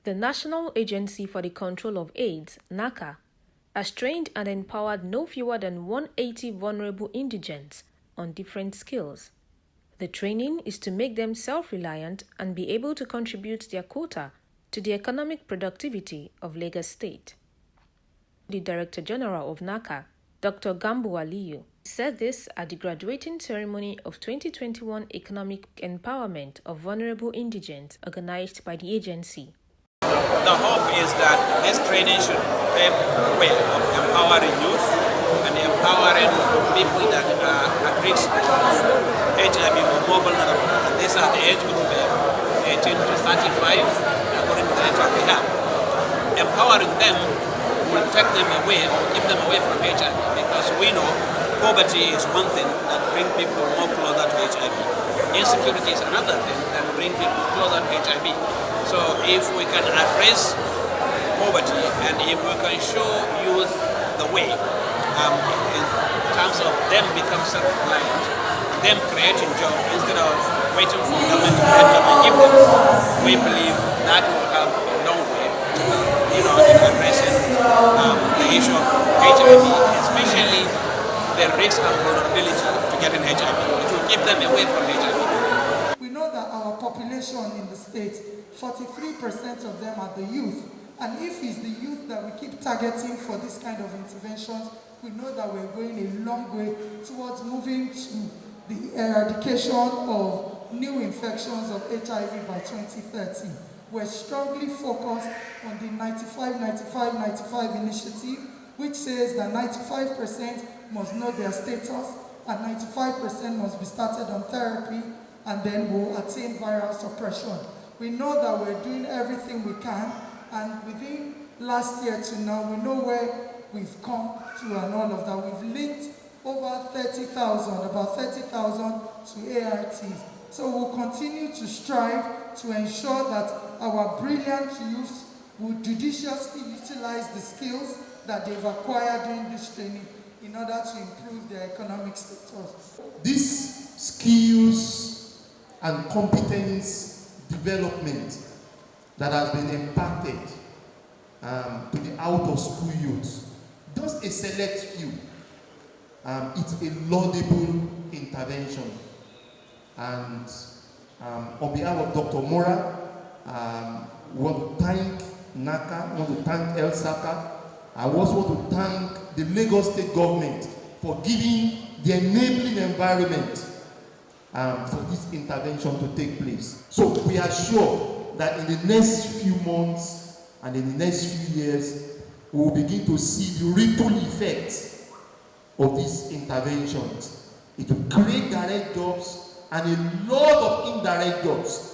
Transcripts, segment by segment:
The National Agency for the Control of AIDS, NACA, has trained and empowered no fewer than 180 vulnerable indigents on different skills. The training is to make them self-reliant and be able to contribute their quota to the economic productivity of Lagos State. The Director-General of NACA, Dr. Gambo Aliyu, said this at the graduating ceremony of 2021 Economic Empowerment of Vulnerable Indigents organized by the agency. The hope is that this training should pave the way of empowering youth and empowering people that are at risk of HIV or more vulnerable. And these are the age group 18 to 35, according to the data we have. Empowering them will take them away or keep them away from HIV, because we know poverty is one thing that brings people more closer to HIV. Insecurity is another thing that brings people closer to HIV. So if we can address poverty and if we can show youth the way in terms of them become self-reliant, them creating jobs instead of waiting for government to create jobs and give them, we believe that will have a long way in addressing the issue of HIV, especially the risk and vulnerability to getting HIV. It will keep them away from HIV. We know that our population in the state, 43% of them are the youth. And if it's the youth that we keep targeting for this kind of interventions, we know that we're going a long way towards moving to the eradication of new infections of HIV by 2030. We're strongly focused on the 95-95-95 initiative, which says that 95% must know their status and 95% must be started on therapy, and then we'll attain viral suppression. We know that we're doing everything we can, and within last year to now, we know where we've come to and all of that. We've linked over 30,000, about 30,000 to ARTs. So we'll continue to strive to ensure that our brilliant youth will judiciously utilize the skills that they've acquired during this training in order to improve their economic status. These skills and competence development that has been impacted to the out-of-school youth, just a select few, it's a laudable intervention. And on behalf of Dr. Mora, we want to thank NACA, we want to thank LSACA. I also want to thank the Lagos State government for giving the enabling environment for this intervention to take place. So we are sure that in the next few months and in the next few years, we will begin to see the ripple effects of these interventions. It will create direct jobs and a lot of indirect jobs.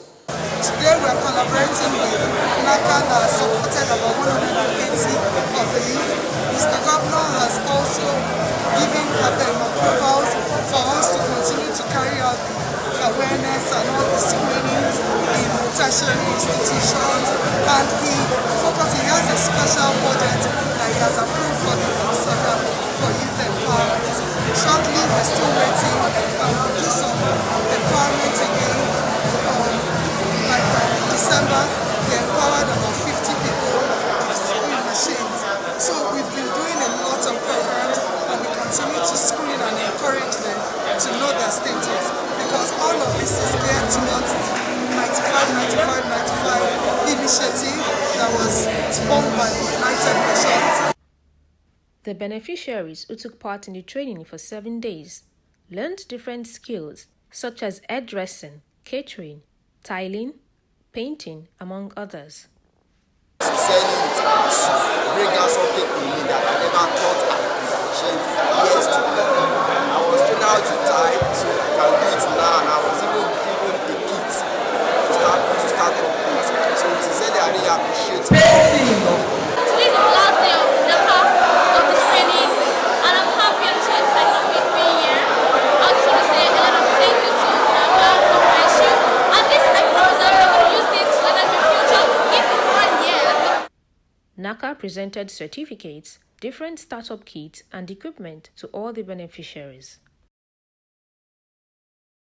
Today we are collaborating with NACA that has supported about 180 of the youth. Mr. Governor has also given approvals for us to continue to carry out the awareness and all the screenings in tertiary institutions, and he has a special budget that he has approved for the for youth empowerment. Shortly we're still waiting and we'll do some empowerment again. December, they empowered about 50 people with screen machines. So we've been doing a lot of programs, and we continue to screen and encourage them to know their status, because all of this is geared towards the 95-95-95 initiative that was spawned by the United Nations. The beneficiaries who took part in the training for 7 days learned different skills such as hairdressing, catering, tiling, painting, among others. Selling things bring out something to me that I never thought I could achieve years to come. I was trained how to type, so I can do it now, and I was even given a kit to start up with. So sincerely, I really appreciate it. Today is the last day of the training, and I'm happy and so excited to be here. I just want to say a lot of thank you to NACA Corporation, and this I promise that we're going to use this in the future, even 1 year. NACA presented certificates, different startup kits, and equipment to all the beneficiaries.